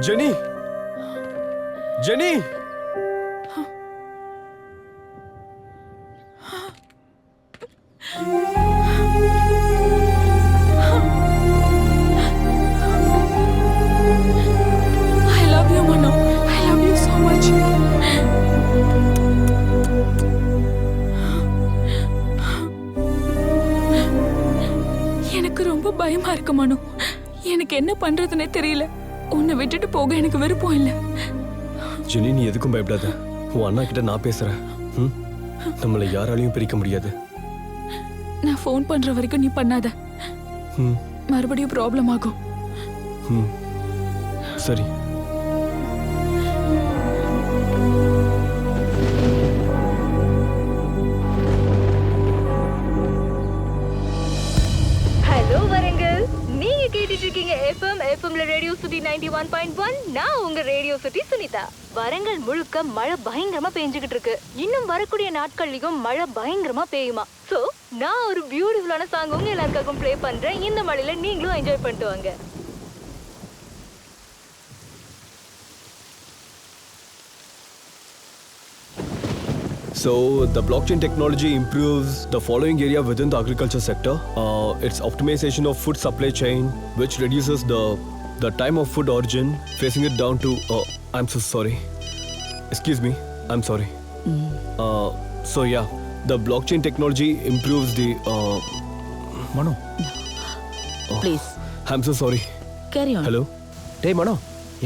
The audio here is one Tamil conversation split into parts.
Jenny Jenny I love you, Manu. I love you so much. எனக்கு ரொம்ப பயமா இருக்கு மனு. எனக்கு என்ன பண்றதுன்னே தெரியல. உன்னை விட்டுட்டு போக எனக்கு விருப்பம் இல்லை. ஜெனி நீ எதுக்கும் பயப்படாத. உன் அண்ணா கிட்ட நான் பேசுறேன். நம்மளை யாராலையும் பிரிக்க முடியாது. நான் ஃபோன் பண்ற வரைக்கும் நீ பண்ணாத. மறுபடியும் ப்ராப்ளம் ஆகும். சரி. ஹலோ வரங்கள், நீங்க கேட்டுட்டு இருக்கீங்க எஃப்எம்ல ரேடியோ சிட்டி 91.1. நான் உங்க ரேடியோ சிட்டி சுனிதா. வரங்கள் முழுக்க மழை பயங்கரமா பெஞ்சுக்கிட்டு இருக்கு. இன்னும் வரக்கூடிய நாட்கள்லயும் மழை பயங்கரமா பெய்யுமா. சோ நான் ஒரு பியூட்டிஃபுல்லான சாங் உங்க எல்லாருக்காகவும் ப்ளே பண்றேன். இந்த மழையில நீங்களும் என்ஜாய் பண்ணிட்டு வாங்க. So the blockchain technology improves the following area within the agriculture sector. It's optimization of food supply chain, which reduces the time of food origin, facing it down to. I'm so sorry. Excuse me. I'm sorry. So yeah, the blockchain technology improves the. Manu. Please. I'm so sorry. Carry on. Hello. டேய் மனோ,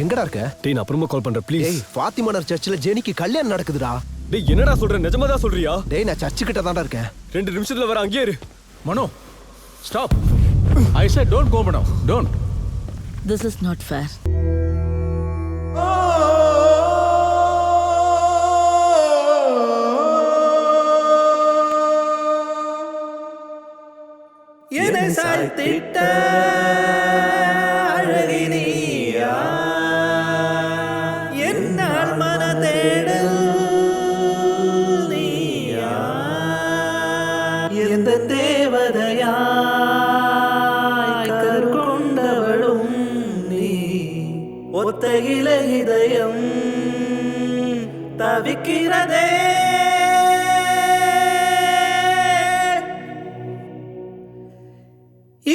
எங்கடா இருக்க? டேய் நான் அப்புறமா கால் பண்றேன் ப்ளீஸ். டேய் ஃபாத்திமானர் சர்ச்சில் ஜெனிக்கு கல்யாணம் நடக்குதுடா. டேய் என்னடா சொல்ற? நிஜமா தான் சொல்றியா? டேய் நான் சர்ச்சு கிட்ட தான்டா இருக்கேன். 2 நிமிஷத்துல வர அங்கேயே இரு. Mano, stop. I said don't go, Mano. Don't. This is not fair. என்னை சாய்த்திட்ட அழகினியா, என்னால் மன தேடல் நீயா, எந்த தேவதையாய் கருக்கொண்டவளும் நீ, ஒத்தையில இதயம் தவிக்கிறதே.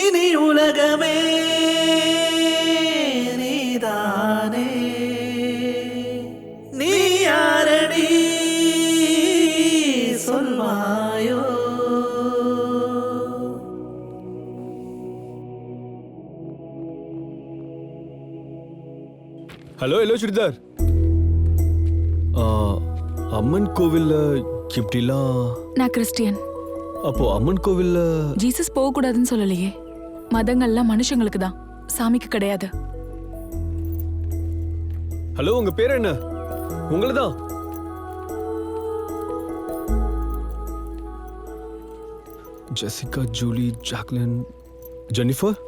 இனி உலகமே நீதானே, நீ யாரடி சொல்வாயோ. Hello hello churidar. அம்மன் கோவில்ல இப்படிலாம். நான் கிறிஸ்டியன். அப்போ அம்மன் கோவில்ல ஜீசஸ் போக கூடாதுன்னு சொல்லலையே. மதங்கள்லாம் மனுஷங்களுக்கு தான், சாமிக்கு கிடையாது. ஹலோ உங்க பேர் என்ன? உங்களதான். Jessica, Julie, Jacqueline, Jennifer.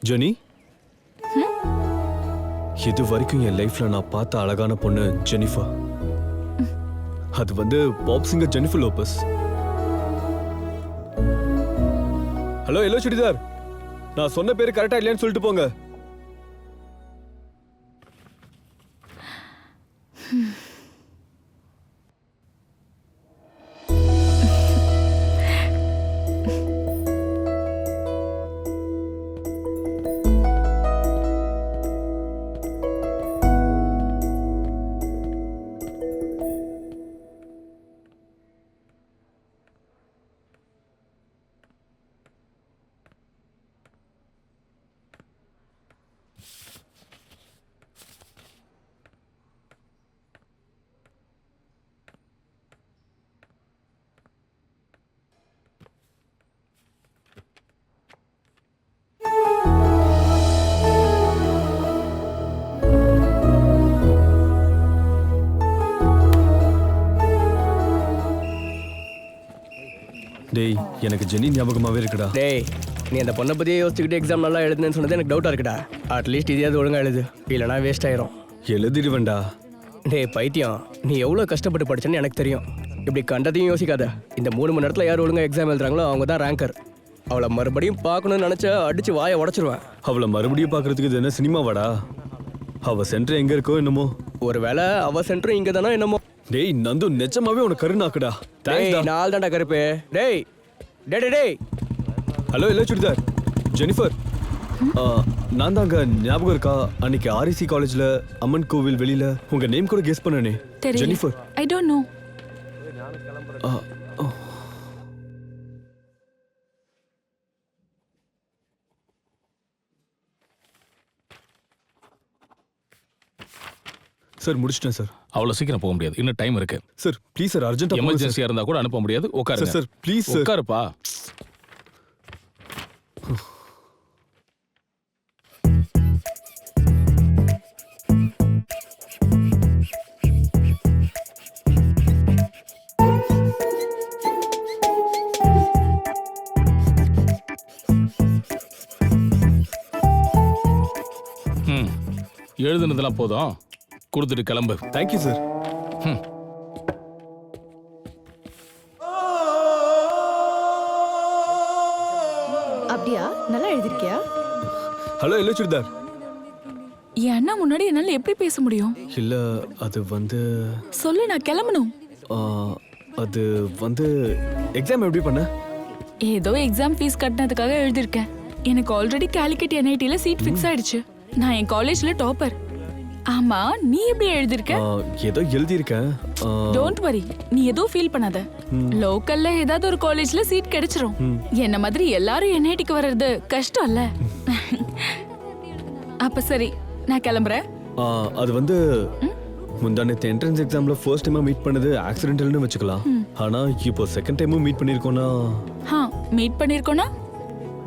Jenny, இது வரைக்கும் என் லைஃப்ல நான் பார்த்த அழகான பொண்ணு ஜெனிஃபர். அது வந்து pop singer Jennifer Lopez. Hello hello chudidar, நான் சொன்ன பேரு கரெக்டா இல்லையான்னு சொல்லிட்டு போங்க. டேய் எனக்கு ஜெனி ஞாபகமாவே இருக்குடா. டேய் நீ அந்த பொண்ணை பற்றியே யோசிச்சுக்கிட்டு எக்ஸாம் நல்லா எழுதுனேன்னு சொன்னது எனக்கு டவுட்டாக இருக்குடா. அட்லீஸ்ட் இதையாவது ஒழுங்காக எழுது, இல்லைனா வேஸ்ட் ஆயிரும். எழுதிடுவேண்டா. டேய் பைத்தியம், நீ எவ்வளோ கஷ்டப்பட்டு படிச்சேன்னு எனக்கு தெரியும். இப்படி கண்டதையும் யோசிக்காத. இந்த 3 மணி நேரத்தில் யார் ஒழுங்காக எக்ஸாம் எழுதுறாங்களோ அவங்க தான் ரேங்கர். அவளை மறுபடியும் பார்க்கணும்னு நினைச்சா அடிச்சு வாயை உடைச்சிருவேன். அவளை மறுபடியும் பார்க்கறதுக்கு இது என்ன சினிமாவாடா? அவ சென்டர் எங்க இருக்கோ என்னமோ. ஒருவேளை அவ சென்டரும் இங்க தானே என்னமோ. டேய் நந்து, நிஜமாவே உனக்கு கருணாக்குடா. டேய் நாள் தான்டா கருப்பு. டேய் டேய் டேய் டேய். ஹலோ இல்லை சுடிதார், ஜெனிஃபர். நான் தாங்க, ஞாபகம் இருக்கா அன்னைக்கு ஆர்இசி காலேஜ்ல அம்மன் கோவில் வெளியில உங்க நேம் கூட கெஸ் பண்ணனே? தெரியல. Jennifer. I don't know. Sir முடிச்சிட்டேன் சார். அவ்வளவு சீக்கிரம் போக முடியாது, இன்னும் டைம் இருக்கு. சார் ப்ளீஸ் சார், அர்ஜென்ட்டா எமர்ஜென்சியா இருந்தா கூட அனுப்ப முடியாது. உட்காருங்க சார் ப்ளீஸ் சார். உட்காருப்பா. எழுதுனதெல்லாம் போதும், கொடுத்துட்டு கிளம்பு. Thank you sir. அப்படியா? நல்லா எழுதிருக்கியா? ஹலோ இல்லை சுடிதார். என் அண்ணா முன்னாடி என்னால எப்படி பேச முடியும்? இல்ல அது வந்து சொல்லு, நான் கிளம்பணும். அது வந்து எக்ஸாம் எப்படி பண்ண? ஏதோ எக்ஸாம் ஃபீஸ் கட்டினதுக்காக எழுதிருக்கேன். எனக்கு ஆல்ரெடி காலிக்கட் என்ஐடில சீட் ஃபிக்ஸ் ஆயிடுச்சு. நான் என் காலேஜ்ல டாப்பர். ஆமா, நீ எப்படி எழுதிருக்க? ஏதோ எழுதியிருக்கேன். டோன்ட் வரி, நீ எதுவும் ஃபீல் பண்ணாத. லோக்கல்ல ஏதாவது ஒரு காலேஜ்ல சீட் கிடைச்சிரும். என்ன மாதிரி எல்லாரும் என்ஐடிக்கு வர்றது கஷ்டம் இல்ல. அப்ப சரி, நான் கிளம்புறேன். அது வந்து முந்தானத்து என்ட்ரன்ஸ் எக்ஸாம்ல ஃபர்ஸ்ட் டைமா மீட் பண்ணது ஆக்சிடென்டல்னு வச்சுக்கலாம். ஆனா இப்போ செகண்ட் டைமும் மீட் பண்ணிருக்கோம்னா மீட் பண்ணிருக்கோம்னா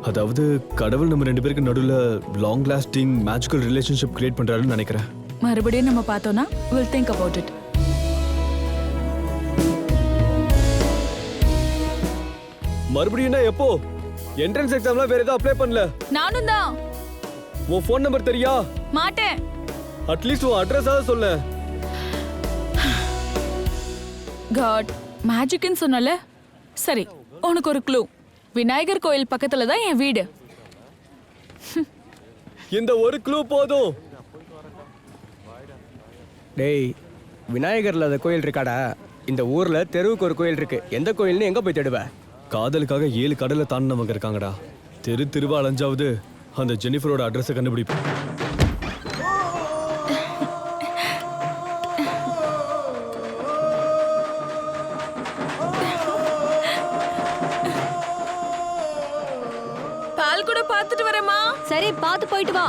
அதாவது கடவுள் நம்ம ரெண்டு பேருக்கு நடுவுல long lasting magical relationship create பண்றாருன்னு நினைக்கிறேன். மறுபடியும் நம்ம பார்த்தோம்னா we'll think about it. மறுபடியும் எப்போ? என்ட்ரன்ஸ் எக்ஸாம்ல வேற ஏதாவது அப்ளை பண்ணல? நானும் தான். உன் ஃபோன் நம்பர் தெரியா? மாட்டேன். அட்லீஸ்ட் உன் அட்ரஸாவது சொல்லு. காட், மேஜிக்னு சொன்னல. சரி, உனக்கு ஒரு க்ளூ. விநாயகர் கோயில் பக்கத்துல தான் என் வீடு. இந்த ஒரு க்ளூ போதும். டேய், விநாயகர்ல அந்த கோயில் இருக்காடா. இந்த ஊர்ல தெருவுக்கு ஒரு கோயில் இருக்கு. எந்த கோயில்னு எங்க போய் தேடுவ? காதலுக்காக 7 கடலை தாண்டினவங்க இருக்காங்கடா. தெருவா அலைஞ்சாவது அந்த ஜெனிஃபரோட அட்ரஸை கண்டுபிடிப்பேன். பால் கூட பார்த்துட்டு வரேம்மா. சரி, பார்த்து போயிட்டு வா.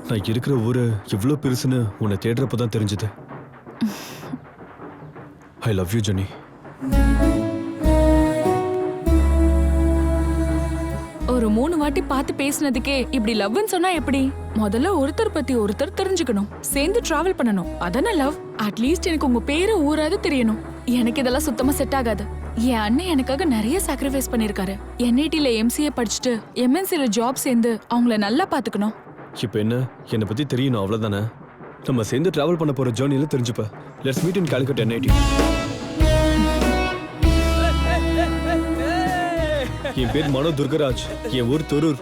நான் இருக்கிற ஊரு எவ்வளவு பெருசுன்னு உன்னை தேடுறப்ப தான் தெரிஞ்சது. I love you Jenny. ஒரு 3 வாட்டி பார்த்து பேசினதுக்கே இப்படி லவ்னு சொன்னா எப்படி? முதல்ல ஒருத்தர் பத்தி ஒருத்தர் தெரிஞ்சுக்கணும், சேர்ந்து டிராவல் பண்ணணும். அதானே லவ். அட்லீஸ்ட் எனக்கு உங்க பேரு ஊராது தெரியணும். எனக்கு இதெல்லாம் சுத்தமா செட் ஆகாது. என் அண்ணன் எனக்காக நிறைய சாக்ரிஃபைஸ் பண்ணிருக்காரு. என்ஐடில எம்சிஏ படிச்சுட்டு எம்என்சில ஜாப் சேர்ந்து அவங்கள நல்லா பாத்துக்கணும். இப்போ என்ன, என்னை பத்தி தெரியணும் அவ்வளவுதானே. நம்ம சேர்ந்து டிராவல் பண்ண போற ஜேர்னில தெரிஞ்சுப்ப. Let's meet in Calicut NIT. என் பேர் மனோ துர்கராஜ். என் ஊர் தொரூர்.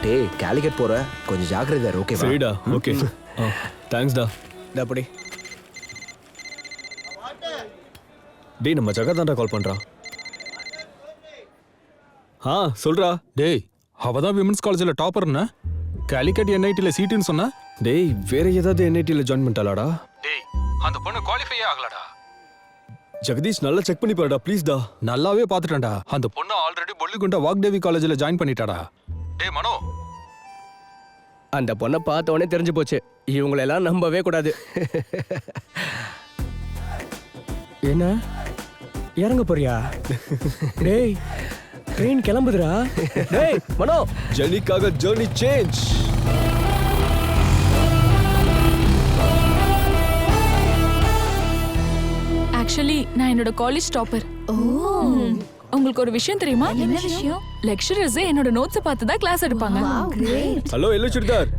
டேய், காலிக்கட் போற, கொஞ்சம் ஜாக்கிரதையா இரு. ஓகேவா? சரிடா, ஓகே. தேங்க்ஸ் டா. அப்படி டேய், நம்ம ஜகதாண்டா கால் பண்றான். சொல்றா. டேய், அவதான் விமென்ஸ் காலேஜ்ல டாப்பர்னா காலிக்கட் என்ஐடில சீட்டுன்னு சொன்னா. டேய், வேற ஏதாவது என்ஐடில ஜாயின் பண்ணிட்டாளாடா? டேய், அந்த பொண்ணு குவாலிஃபையே ஆகலடா. ஜெகதீஷ் நல்லா செக் பண்ணி பாருடா ப்ளீஸ் டா. நல்லாவே பாத்துட்டேன்டா. அந்த பொண்ணு ஆல்ரெடி பொல்லிகுண்டா வாக்தேவி காலேஜ்ல ஜாயின் பண்ணிட்டாடா. டேய் மனோ, அந்த பொண்ணை பார்த்த உடனே தெரிஞ்சு போச்சு இவங்களெல்லாம் நம்பவே கூடாது. என்ன இறங்க போறியா? டேய் ட்ரெயின் கிளம்புதுடா. டேய் மனோ, ஜெர்னிக்காக ஜெர்னி சேஞ்ச். ஆக்சுவலி நான் என்னோட காலேஜ் டாப்பர். உங்களுக்கு ஒரு விஷயம் தெரியுமா? என்ன விஷயம்? லெக்சரர்ஸ் என்னோட நோட்ஸ் பார்த்து தான் கிளாஸ் எடுப்பாங்க. ஹலோ எல்லோ சுடிதார்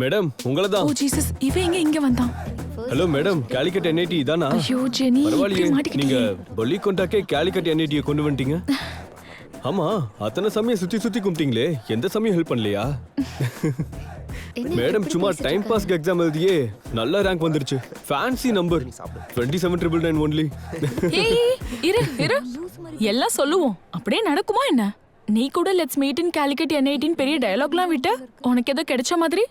மேடம், உங்களை ஓ தான். ஜீசஸ், இவன் இங்க வந்தான். ஹலோ மேடம், கேலிக்கட் NIT இதானா? ஐயோ ஜெனி, பரவாயில்லையே, இப்படி நீங்க மாட்டிக்கிட்டீங்க. பள்ளிக்கொண்டாக்கே கேலிக்கட் NIT கொண்டு வந்துட்டீங்க. ஆமா, அத்தனை சமயம் சுத்தி சுத்தி கும்பிட்டீங்களே, எந்த சமயம் ஹெல்ப் பண்ணலையா? மேடம் சும்மா டைம் பாஸ்க்கு எக்ஸாம் எழுதியே நல்ல ரேங்க் வந்துருச்சு. Fancy number 27,999 only. ஏய், இரு எல்லாம் சொல்லுவோம், அப்படியே நடக்குமா என்ன? நீ கூட let's meet in Calicut NIT பெரிய டயலாக்லாம் விட்ட உனக்கு ஏதோ கிடைச்ச மாதிரி,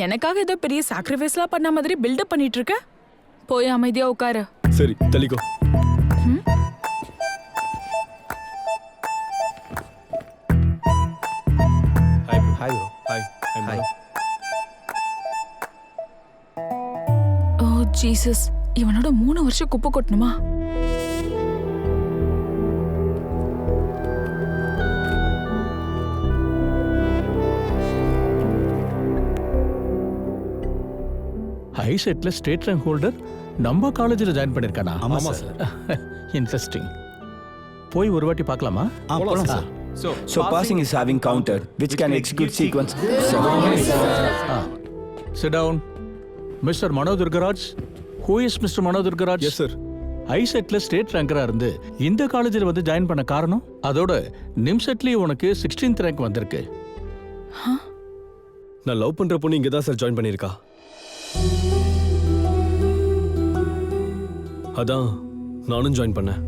எனக்காக ஏதோ பெரிய சாக்ரிஃபைஸ்லாம் பண்ண மாதிரி பில்டப் பண்ணிட்டு இருக்க. போய் அமைதியா உட்காரு. சரி தள்ளிக்கோ. Hi bro. Hi bro. Hi. Hi. Oh Jesus, இவனோட 3 வருஷம் குப்பை கொட்டணுமா? ஐசெட்ல ஸ்டேட் ரேங்க் ஹோல்டர் நம்ம காலேஜில் ஜாயின் பண்ணியிருக்கானா? ஆமா சார். இன்ட்ரெஸ்டிங். போய் ஒரு வாட்டி பார்க்கலாமா? போலாம் sir. So passing is having counted, which can execute sequence. Sit down. Mr. Mano Durgaraj. Who is Mr. Mano Durgaraj? Yes sir. ஐசெட்ல ஸ்டேட் ரேங்கரா இருந்து இந்த காலேஜில் வந்து ஜாயின் பண்ண காரணம், அதோட நிம்செட்லயே உனக்கு 16th ரேங்க் வந்திருக்கு. நான் லவ் பண்ற பொண்ணு இங்க தான் சார் ஜாயின் பண்ணிருக்கா. அதான் நானும் ஜாயின் பண்ணேன்.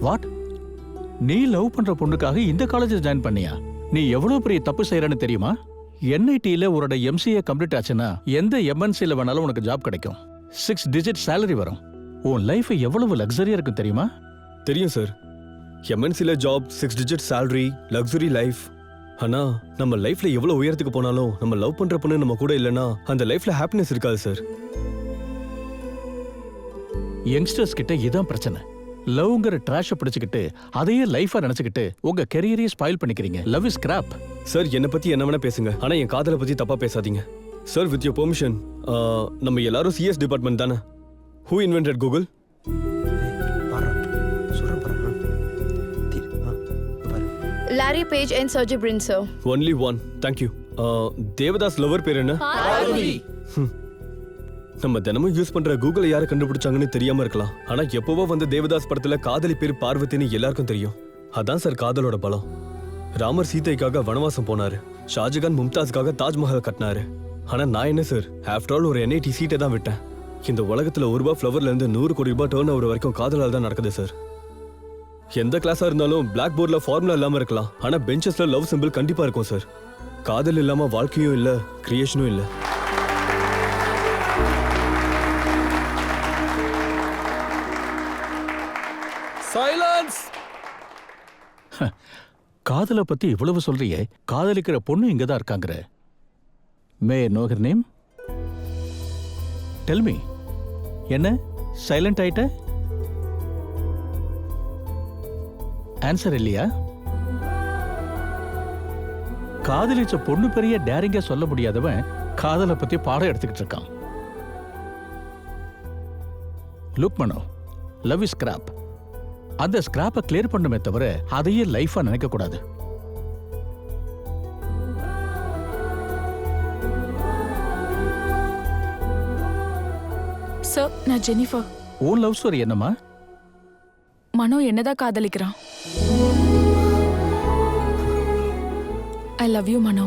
வாட்? நீ லவ் பண்ற பொண்ணுக்காக இந்த காலேஜில் ஜாயின் பண்ணியா? நீ எவ்வளவு பெரிய தப்பு செய்யறன்னு தெரியுமா? NITல உன்னோட MCA கம்ப்ளீட் ஆச்சுன்னா எந்த MNCல வேணாலும் உனக்கு ஜாப் கிடைக்கும். 6 டிஜிட் salary வரும். உன் லைஃப் எவ்வளவு லக்ஸரியா இருக்கும் தெரியுமா? தெரியும் சார். MNCல job, 6 digit salary, luxury life. ஆனா நம்ம லைஃப்ல எவ்வளவு உயரத்துக்கு போனாலும் நம்ம லவ் பண்ற பொண்ணு நம்ம கூட இல்லைன்னா அந்த லைஃப்ல ஹாப்பினஸ் இருக்காது சார். யங்ஸ்டர்ஸ் கிட்ட இதான் பிரச்சனை. லவ்ங்கிற ட்ராஷை பிடிச்சுக்கிட்டு அதையே லைஃபா நினைச்சுக்கிட்டு உங்க கெரியரையே ஸ்பாயில் பண்ணிக்கிறீங்க. Love is crap. சார் என்னை பத்தி என்ன வேணா பேசுங்க, ஆனா என் காதலை பத்தி தப்பா பேசாதீங்க. சார் வித் யோர் பெர்மிஷன், நம்ம எல்லாரும் CS டிபார்ட்மெண்ட் தானே? Who invented Google? Larry Page and Sergey Brin sir. Only one. Thank you. Devdas lover பேர் என்ன? நம்ம தினமும் யூஸ் பண்ற கூகுளை யாரை கண்டுபிடிச்சாங்கன்னு தெரியாம இருக்கலாம், ஆனா எப்பவோ வந்து தேவதாஸ் படத்துல காதலி பேர் பார்வதின்னு எல்லாருக்கும் தெரியும். அதான் சார் காதலோட பலம். ராமர் சீதைக்காக வனவாசம் போனாரு, ஷாஜகான் மும்தாஸ்க்காக தாஜ்மஹால் கட்டினாரு. ஆனா நான் என்ன சார், ஆஃப்டர் ஆல் ஒரு NIT சீட்டை தான் விட்டேன். இந்த உலகத்துல ₹1 ஃப்ளவர்ல இருந்து 100 கோடி ரூபாய் டர்ன் ஓவர் வரைக்கும் காதலால் தான் நடக்குது சார். எந்த கிளாஸா இருந்தாலும் பிளாக் போர்ட்ல ஃபார்முலா இல்லாம இருக்கலாம், ஆனா பெஞ்சஸ்ல லவ் சிம்பிள் கண்டிப்பா இருக்கும் சார். காதல் இல்லாம வாழ்க்கையும் இல்ல, கிரியேஷனும் இல்ல. சைலன்ஸ். காதலை பத்தி இவ்வளவு சொல்றியே, காதலிக்கிற பொண்ணு இங்க தான் இருக்காங்கற. May know her name? Tell me. என்ன சைலண்ட் ஆயிட்ட? ஆன்சர் இல்லையா? காதலிச்ச பொண்ணு பெரிய டேரிங்கா சொல்ல முடியாதவன் காதலை பத்தி பாடம் எடுத்துக்கிட்டு இருக்கான். Look Mano, love is scrap. அந்த ஸ்கிராப்பை கிளியர் பண்ணுமே தவிர அதையே லைஃபா நினைக்க கூடாது. சார், நான் ஜெனிஃபர். உன் லவ் ஸ்டோரி என்னமா? மனோ என்னதான் காதலிக்கிறான். I love you Mano.